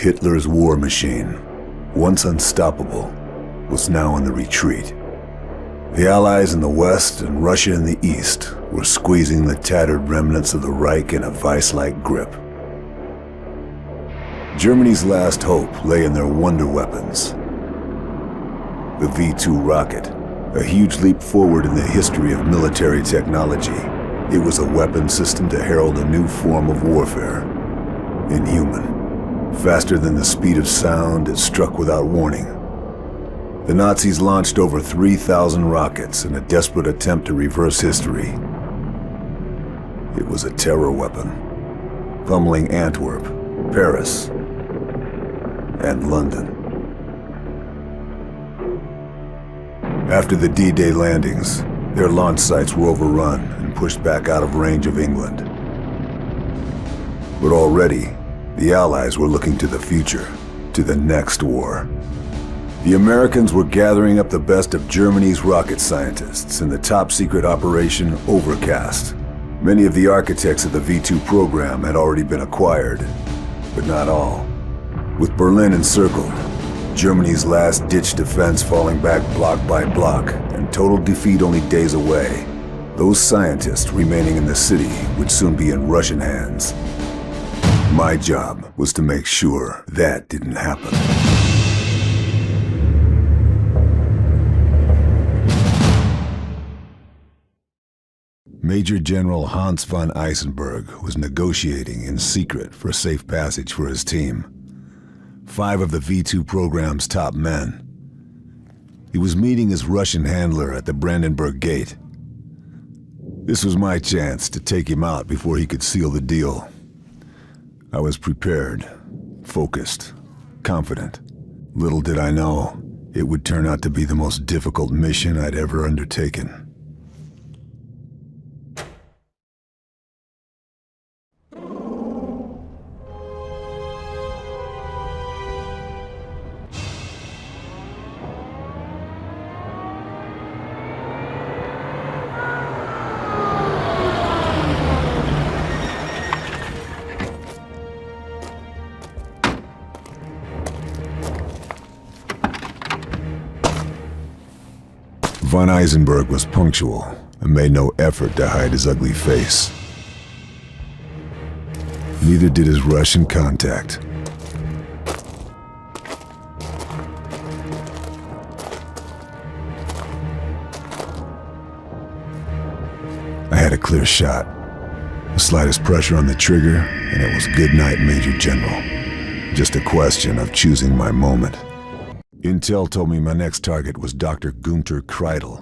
Hitler's war machine, once unstoppable, was now in the retreat. The Allies in the west and Russia in the east were squeezing the tattered remnants of the Reich in a vice-like grip. Germany's last hope lay in their wonder weapons. The V-2 rocket, a huge leap forward in the history of military technology. It was a weapon system to herald a new form of warfare. Inhuman. Faster than the speed of sound, it struck without warning. The Nazis launched over 3,000 rockets in a desperate attempt to reverse history. It was a terror weapon, pummeling Antwerp, Paris, and London. After the D-Day landings, their launch sites were overrun and pushed back out of range of England. But already, the Allies were looking to the future, to the next war. The Americans were gathering up the best of Germany's rocket scientists in the top-secret Operation Overcast. Many of the architects of the V-2 program had already been acquired, but not all. With Berlin encircled, Germany's last-ditch defense falling back block by block, and total defeat only days away, those scientists remaining in the city would soon be in Russian hands. My job was to make sure that didn't happen. Major General Hans von Eisenberg was negotiating in secret for safe passage for his team. 5 of the V-2 program's top men. He was meeting his Russian handler at the Brandenburg Gate. This was my chance to take him out before he could seal the deal. I was prepared, focused, confident. Little did I know, it would turn out to be the most difficult mission I'd ever undertaken. Von Eisenberg was punctual and made no effort to hide his ugly face. Neither did his Russian contact. I had a clear shot. The slightest pressure on the trigger, and it was good night, Major General. Just a question of choosing my moment. Intel told me my next target was Dr. Gunter Kreidel,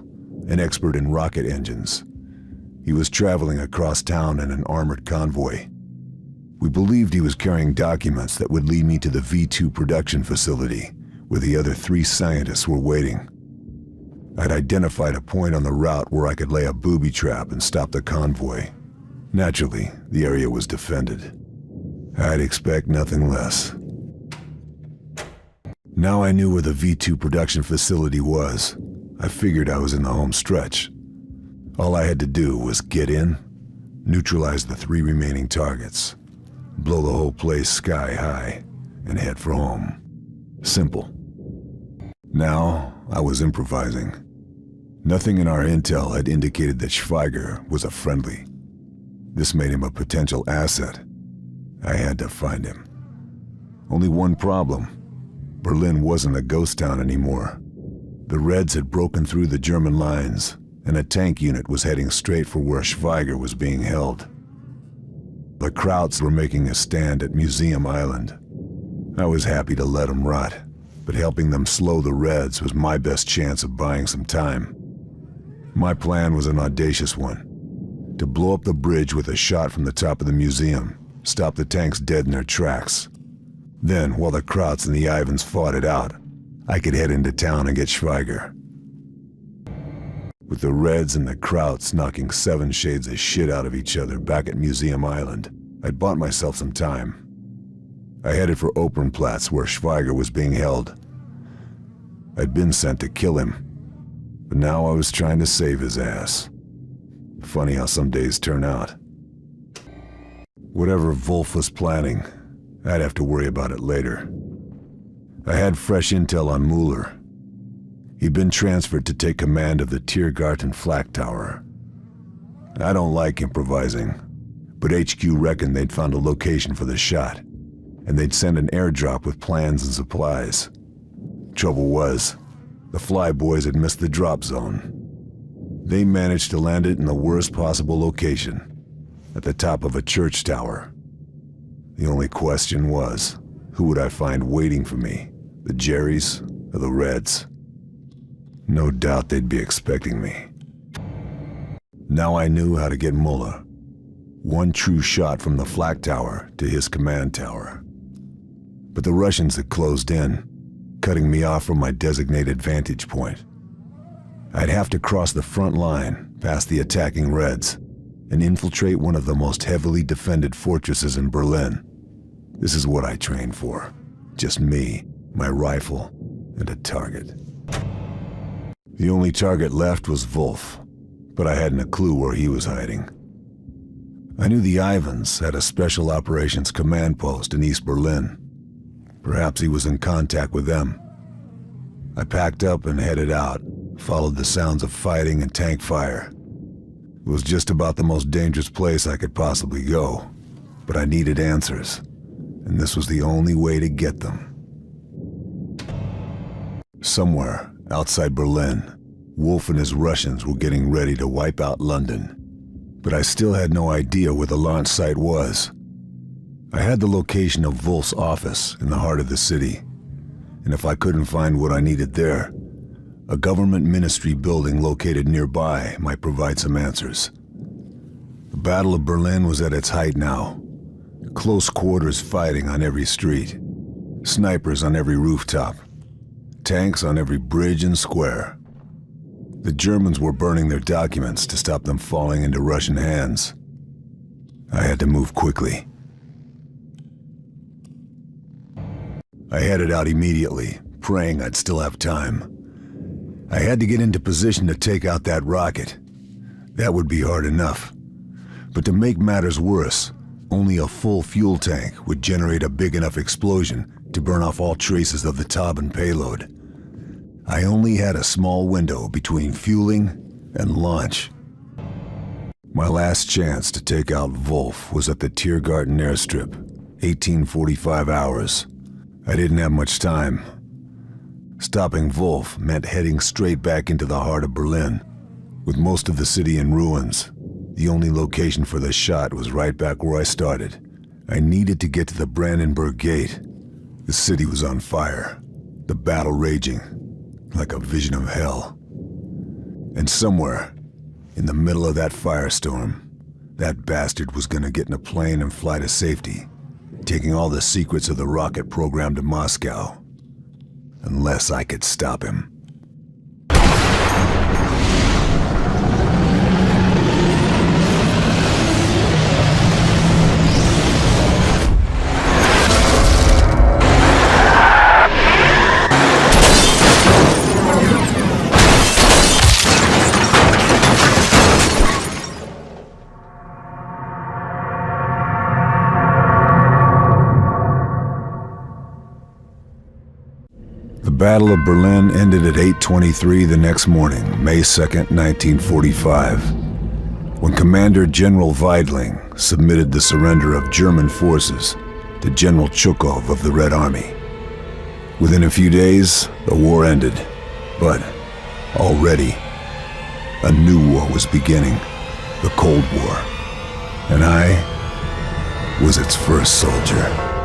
an expert in rocket engines. He was traveling across town in an armored convoy. We believed he was carrying documents that would lead me to the V-2 production facility, where the other 3 scientists were waiting. I'd identified a point on the route where I could lay a booby trap and stop the convoy. Naturally, the area was defended. I'd expect nothing less. Now I knew where the V-2 production facility was. I figured I was in the home stretch. All I had to do was get in, neutralize the 3 remaining targets, blow the whole place sky high, and head for home. Simple. Now, I was improvising. Nothing in our intel had indicated that Schweiger was a friendly. This made him a potential asset. I had to find him. Only one problem. Berlin wasn't a ghost town anymore. The Reds had broken through the German lines, and a tank unit was heading straight for where Schweiger was being held. The Krauts were making a stand at Museum Island. I was happy to let them rot, but helping them slow the Reds was my best chance of buying some time. My plan was an audacious one: to blow up the bridge with a shot from the top of the museum, stop the tanks dead in their tracks. Then, while the Krauts and the Ivans fought it out, I could head into town and get Schweiger. With the Reds and the Krauts knocking 7 shades of shit out of each other back at Museum Island, I'd bought myself some time. I headed for Opernplatz, where Schweiger was being held. I'd been sent to kill him, but now I was trying to save his ass. Funny how some days turn out. Whatever Wolf was planning, I'd have to worry about it later. I had fresh intel on Mueller. He'd been transferred to take command of the Tiergarten Flak Tower. I don't like improvising, but HQ reckoned they'd found a location for the shot, and they'd send an airdrop with plans and supplies. Trouble was, the Flyboys had missed the drop zone. They managed to land it in the worst possible location, at the top of a church tower. The only question was, who would I find waiting for me, the Jerrys or the Reds? No doubt they'd be expecting me. Now I knew how to get Mueller. One true shot from the flak tower to his command tower. But the Russians had closed in, cutting me off from my designated vantage point. I'd have to cross the front line, past the attacking Reds, and infiltrate one of the most heavily defended fortresses in Berlin. This is what I trained for. Just me, my rifle, and a target. The only target left was Wolf, but I hadn't a clue where he was hiding. I knew the Ivans had a special operations command post in East Berlin. Perhaps he was in contact with them. I packed up and headed out, followed the sounds of fighting and tank fire. It was just about the most dangerous place I could possibly go, but I needed answers, and this was the only way to get them. Somewhere outside Berlin, Wolf and his Russians were getting ready to wipe out London, but I still had no idea where the launch site was. I had the location of Wolf's office in the heart of the city, and if I couldn't find what I needed there, a government ministry building located nearby might provide some answers. The Battle of Berlin was at its height now. Close quarters fighting on every street. Snipers on every rooftop. Tanks on every bridge and square. The Germans were burning their documents to stop them falling into Russian hands. I had to move quickly. I headed out immediately, praying I'd still have time. I had to get into position to take out that rocket. That would be hard enough. But to make matters worse, only a full fuel tank would generate a big enough explosion to burn off all traces of the Tauben payload. I only had a small window between fueling and launch. My last chance to take out Wolf was at the Tiergarten airstrip, 1845 hours. I didn't have much time. Stopping Wolf meant heading straight back into the heart of Berlin. With most of the city in ruins, the only location for the shot was right back where I started. I needed to get to the Brandenburg Gate. The city was on fire, the battle raging, like a vision of hell. And somewhere, in the middle of that firestorm, that bastard was gonna get in a plane and fly to safety, taking all the secrets of the rocket program to Moscow. Unless I could stop him. The Battle of Berlin ended at 8:23 the next morning, May 2nd, 1945, when Commander General Weidling submitted the surrender of German forces to General Chukov of the Red Army. Within a few days, the war ended, but already a new war was beginning, the Cold War, and I was its first soldier.